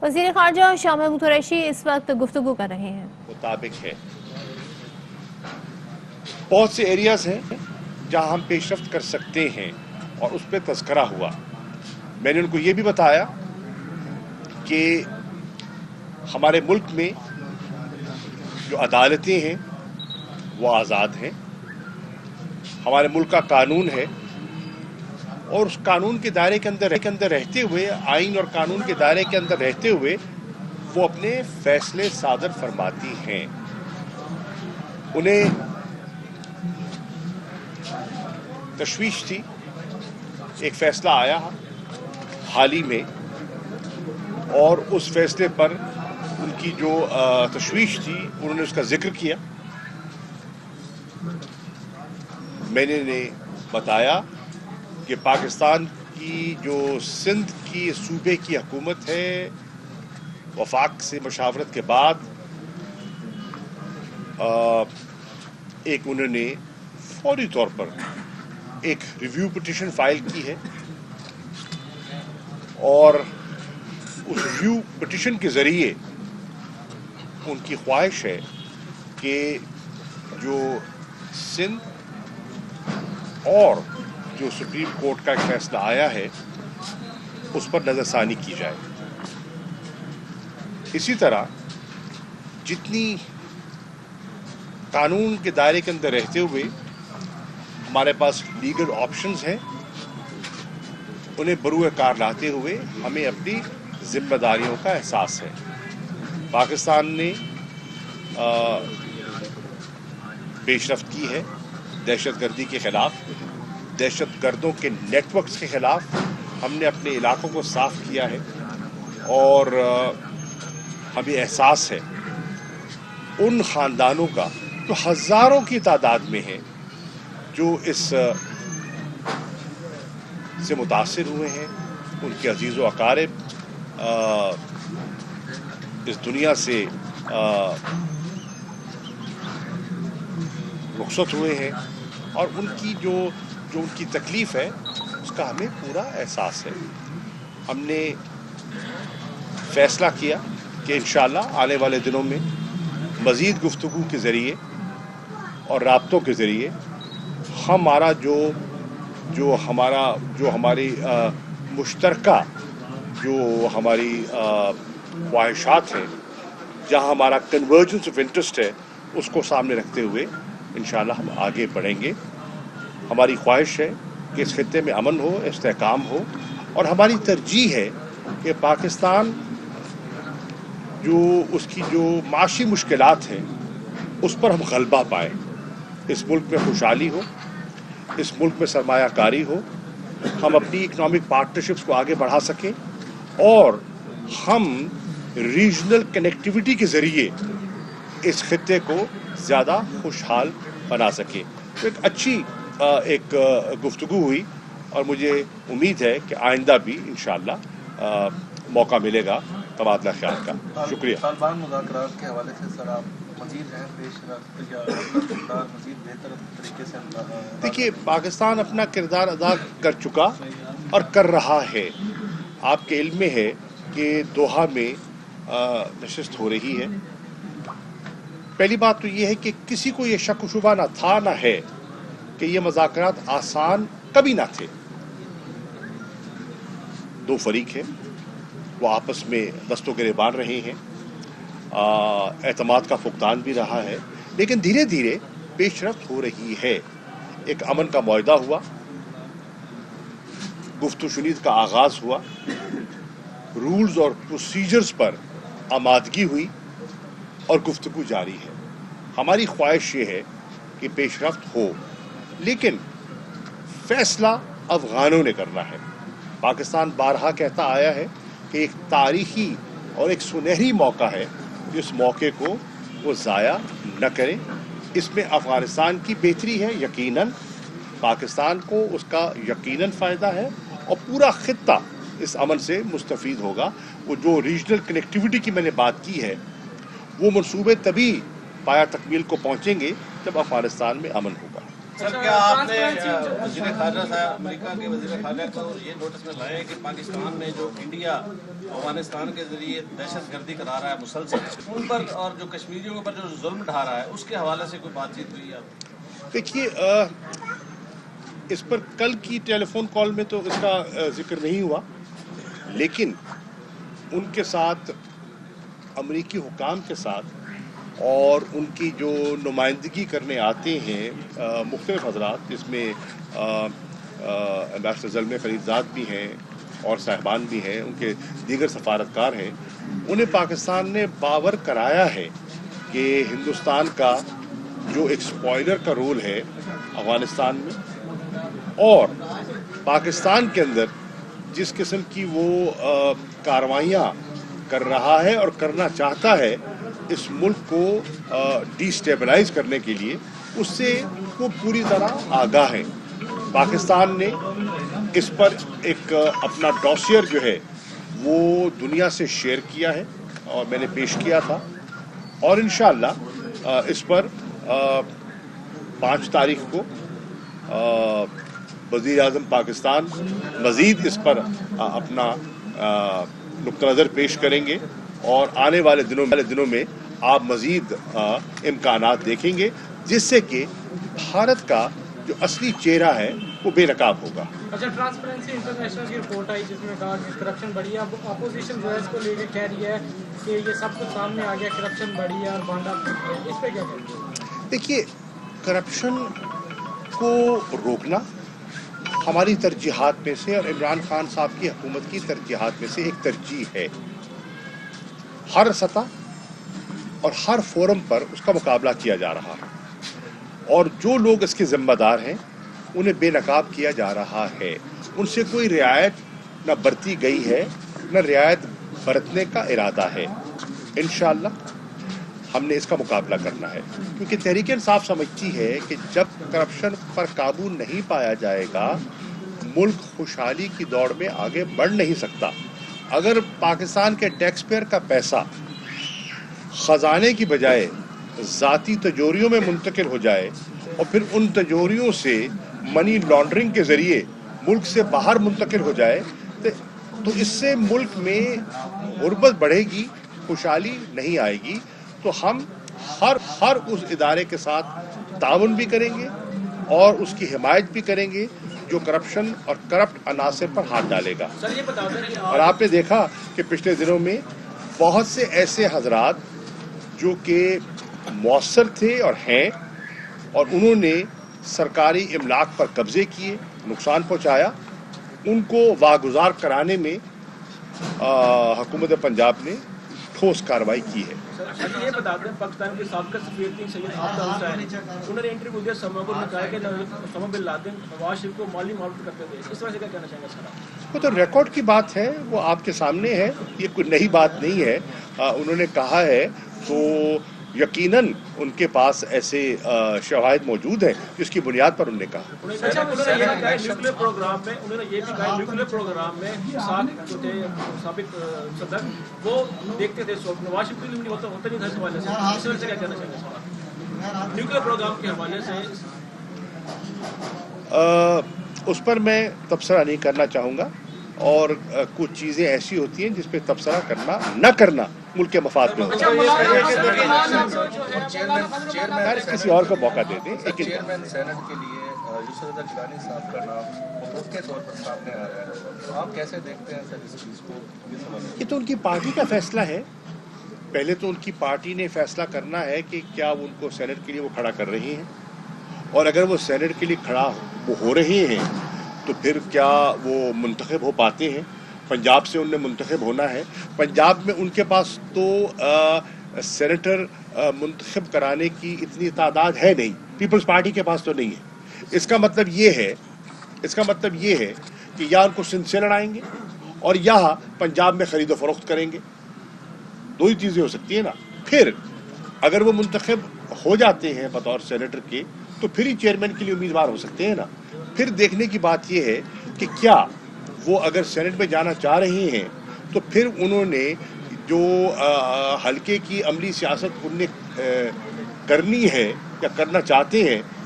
وزیر خارجہ شاہ محمود قریشی اس وقت گفتگو کر رہے ہیں۔ مطابق ہے بہت سے ایریاز ہیں جہاں ہم پیش رفت کر سکتے ہیں اور اس پہ تذکرہ ہوا۔ میں نے ان کو یہ بھی بتایا کہ ہمارے ملک میں جو عدالتیں ہیں وہ آزاد ہیں، ہمارے ملک کا قانون ہے اور اس قانون کے دائرے کے اندر رہتے ہوئے، آئین اور قانون کے دائرے کے اندر رہتے ہوئے وہ اپنے فیصلے صادر فرماتی ہیں۔ انہیں تشویش تھی، ایک فیصلہ آیا حال ہی میں اور اس فیصلے پر ان کی جو تشویش تھی انہوں نے اس کا ذکر کیا۔ میں نے بتایا کہ پاکستان کی جو سندھ کی صوبے کی حکومت ہے، وفاق سے مشاورت کے بعد ایک انہوں نے فوری طور پر ایک ریویو پٹیشن فائل کی ہے اور اس ریویو پٹیشن کے ذریعے ان کی خواہش ہے کہ جو سندھ اور جو سپریم کورٹ کا ایک فیصلہ آیا ہے اس پر نظر ثانی کی جائے۔ اسی طرح جتنی قانون کے دائرے کے اندر رہتے ہوئے ہمارے پاس لیگل آپشنز ہیں انہیں بروئے کار لاتے ہوئے ہمیں اپنی ذمہ داریوں کا احساس ہے۔ پاکستان نے پیش رفت کی ہے دہشت گردی کے خلاف، دہشت گردوں کے نیٹ ورکس کے خلاف ہم نے اپنے علاقوں کو صاف کیا ہے اور ہمیں احساس ہے ان خاندانوں کا جو ہزاروں کی تعداد میں ہیں جو اس سے متاثر ہوئے ہیں، ان کے عزیز و اقارب اس دنیا سے رخصت ہوئے ہیں اور ان کی جو ان کی تکلیف ہے اس کا ہمیں پورا احساس ہے۔ ہم نے فیصلہ کیا کہ انشاءاللہ آنے والے دنوں میں مزید گفتگو کے ذریعے اور رابطوں کے ذریعے ہمارا جو ہماری مشترکہ جو ہماری خواہشات ہیں، جہاں ہمارا کنورجنس آف انٹرسٹ ہے، اس کو سامنے رکھتے ہوئے انشاءاللہ ہم آگے بڑھیں گے۔ ہماری خواہش ہے کہ اس خطے میں امن ہو، استحکام ہو اور ہماری ترجیح ہے کہ پاکستان اس کی جو معاشی مشکلات ہیں اس پر ہم غلبہ پائیں، اس ملک میں خوشحالی ہو، اس ملک میں سرمایہ کاری ہو، ہم اپنی اکنامک پارٹنرشپس کو آگے بڑھا سکیں اور ہم ریجنل کنیکٹیوٹی کے ذریعے اس خطے کو زیادہ خوشحال بنا سکیں۔ تو ایک اچھی ایک گفتگو ہوئی اور مجھے امید ہے کہ آئندہ بھی انشاءاللہ موقع ملے گا تبادلہ خیال کا۔ شکریہ۔ طالبان مذاکرات کے حوالے سے سر آپ مزید ہیں پیش رفت یا کردار مزید بہتر طریقے سے دیکھیے، پاکستان اپنا کردار ادا کر چکا اور کر رہا ہے۔ آپ کے علم میں ہے کہ دوحہ میں نشست ہو رہی ہے۔ پہلی بات تو یہ ہے کہ کسی کو یہ شک و شبہ نہ تھا نہ ہے کہ یہ مذاکرات آسان کبھی نہ تھے۔ دو فریق ہیں، وہ آپس میں دست و گرے بان رہے ہیں، اعتماد کا فقدان بھی رہا ہے، لیکن دھیرے دھیرے پیش رفت ہو رہی ہے۔ ایک امن کا معاہدہ ہوا، گفت و شنید کا آغاز ہوا، رولز اور پروسیجرز پر آمادگی ہوئی اور گفتگو جاری ہے۔ ہماری خواہش یہ ہے کہ پیش رفت ہو، لیکن فیصلہ افغانوں نے کرنا ہے۔ پاکستان بارہا کہتا آیا ہے کہ ایک تاریخی اور ایک سنہری موقع ہے، اس موقع کو وہ ضائع نہ کریں۔ اس میں افغانستان کی بہتری ہے، یقیناً پاکستان کو اس کا یقیناً فائدہ ہے اور پورا خطہ اس امن سے مستفید ہوگا۔ وہ جو ریجنل کنیکٹیوٹی کی میں نے بات کی ہے، وہ منصوبے تبھی پایا تکمیل کو پہنچیں گے جب افغانستان میں امن ہوگا۔ سر کیا آپ نے وزیر خارجہ صاحب امریکہ کے وزیر خارجہ کو یہ نوٹس میں لائے کہ پاکستان نے جو انڈیا افغانستان کے ذریعے دہشت گردی کرا رہا ہے مسلسل ان پر اور جو کشمیریوں کے اوپر جو ظلم ڈھا رہا ہے اس کے حوالے سے کوئی بات چیت ہوئی ہے؟ دیکھیے اس پر کل کی ٹیلی فون کال میں تو اس کا ذکر نہیں ہوا، لیکن ان کے ساتھ امریکی حکام کے ساتھ اور ان کی جو نمائندگی کرنے آتے ہیں مختلف حضرات، جس میں امبیسڈر زلمے خلیلزاد بھی ہیں اور صاحبان بھی ہیں، ان کے دیگر سفارتکار ہیں، انہیں پاکستان نے باور کرایا ہے کہ ہندوستان کا جو ایک اسپوائلر کا رول ہے افغانستان میں، اور پاکستان کے اندر جس قسم کی وہ کاروائیاں کر رہا ہے اور کرنا چاہتا ہے اس ملک کو ڈی اسٹیبلائز کرنے کے لیے، اس سے وہ پوری طرح آگاہ ہے۔ پاکستان نے اس پر ایک اپنا ڈوسیئر جو ہے وہ دنیا سے شیئر کیا ہے اور میں نے پیش کیا تھا، اور انشاءاللہ اس پر 5 تاریخ کو وزیر اعظم پاکستان مزید اس پر اپنا نقطہ نظر پیش کریں گے، اور آنے والے دنوں میں آپ مزید امکانات دیکھیں گے جس سے کہ بھارت کا جو اصلی چہرہ ہے وہ بے نقاب ہوگا۔ اچھا، ٹرانسپیرنسی انٹرنیشنل کی رپورٹ آئی جس میں کہا کہ کرپشن بڑھی ہے، اب اپوزیشن جو ہے اس کو لے کے کہہ رہی ہے کہ یہ سب کچھ سامنے آ گیا، کرپشن بڑھی ہے اور بانڈا پھوٹ ہے، اس پہ کیا کہیں گے؟ دیکھیے، کرپشن کو روکنا ہماری ترجیحات میں سے اور عمران خان صاحب کی حکومت کی ترجیحات میں سے ایک ترجیح ہے۔ ہر سطح اور ہر فورم پر اس کا مقابلہ کیا جا رہا ہے، اور جو لوگ اس کے ذمہ دار ہیں انہیں بے نقاب کیا جا رہا ہے۔ ان سے کوئی رعایت نہ برتی گئی ہے نہ رعایت برتنے کا ارادہ ہے۔ انشاءاللہ ہم نے اس کا مقابلہ کرنا ہے، کیونکہ تحریک انصاف سمجھتی ہے کہ جب کرپشن پر قابو نہیں پایا جائے گا ملک خوشحالی کی دوڑ میں آگے بڑھ نہیں سکتا۔ اگر پاکستان کے ٹیکس پیئر کا پیسہ خزانے کی بجائے ذاتی تجوریوں میں منتقل ہو جائے اور پھر ان تجوریوں سے منی لانڈرنگ کے ذریعے ملک سے باہر منتقل ہو جائے تو اس سے ملک میں غربت بڑھے گی، خوشحالی نہیں آئے گی۔ تو ہم ہر اس ادارے کے ساتھ تعاون بھی کریں گے اور اس کی حمایت بھی کریں گے جو کرپشن اور کرپٹ عناصر پر ہاتھ ڈالے گا۔ سر یہ بتا دیں کہ اور آپ نے دیکھا کہ پچھلے دنوں میں بہت سے ایسے حضرات جو کہ مؤثر تھے اور ہیں، اور انہوں نے سرکاری املاک پر قبضے کیے، نقصان پہنچایا، ان کو واگزار کرانے میں حکومت پنجاب نے ٹھوس کارروائی کی ہے۔ سر یہ بتا دیں پاکستان کے سابقہ سفیر تھی سید آفتاب حسین، انہوں نے انٹرویو دیا سما کو کہا کہ اسامہ بن لادن نواز شریف کو مالی معاوضہ کرتے تھے، اس وجہ سے کیا کہنا چاہیں گے سر؟ وہ تو ریکارڈ کی بات ہے، وہ آپ کے سامنے ہے، یہ کوئی نئی بات نہیں ہے۔ انہوں نے کہا ہے تو یقیناً ان کے پاس ایسے شواہد موجود ہیں جس کی بنیاد پر انہوں نے کہا۔ اچھا، انہوں نے یہ کہا نیوکلیر پروگرام میں، انہوں نے یہ بھی کہا نیوکلیر پروگرام میں سابق جو تھے سابق صدر وہ دیکھتے تھے، نواز شریف نہیں ہوتا نہیں تھا اس حوالے سے، اس وجہ سے کیا کہنا چاہیں گے سر نیوکلیر پروگرام کے حوالے سے؟ اس پر میں تبصرہ نہیں کرنا چاہوں گا، اور کچھ چیزیں ایسی ہوتی ہیں جس پہ تبصرہ کرنا نہ کرنا ملک کے مفاد میں ہوتا ہے۔ کسی اور کو موقع دے دیں۔ چیئرمین سینٹ کے لیے یوسف رضا گیلانی صاحب کا نام متوقع طور پر سامنے آ رہا ہے، تو آپ کیسے دیکھتے ہیں سر اس چیز کو؟ یہ تو ان کی پارٹی کا فیصلہ ہے۔ پہلے تو ان کی پارٹی نے فیصلہ کرنا ہے کہ کیا ان کو سینٹ کے لیے وہ کھڑا کر رہی ہیں، اور اگر وہ سینٹ کے لیے کھڑا ہو رہے ہیں تو پھر کیا وہ منتخب ہو پاتے ہیں؟ پنجاب سے انہیں منتخب ہونا ہے۔ پنجاب میں ان کے پاس تو سینیٹر منتخب کرانے کی اتنی تعداد ہے نہیں، پیپلز پارٹی کے پاس تو نہیں ہے۔ اس کا مطلب یہ ہے کہ یا ان کو سندھ سے لڑائیں گے اور یا پنجاب میں خرید و فروخت کریں گے، دو ہی چیزیں ہو سکتی ہیں نا۔ پھر اگر وہ منتخب ہو جاتے ہیں بطور سینیٹر کے تو پھر ہی چیئرمین کے لیے امیدوار ہو سکتے ہیں نا۔ پھر دیکھنے کی بات یہ ہے کہ کیا وہ اگر سینٹ میں جانا چاہ رہے ہیں تو پھر انہوں نے جو حلقے کی عملی سیاست انہیں کرنی ہے یا کرنا چاہتے ہیں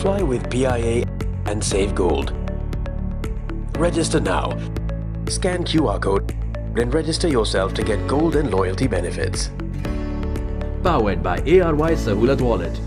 Fly with PIA and save gold. Register now. Scan QR code and register yourself to get gold and loyalty benefits. Powered by ARY Sahulat Wallet.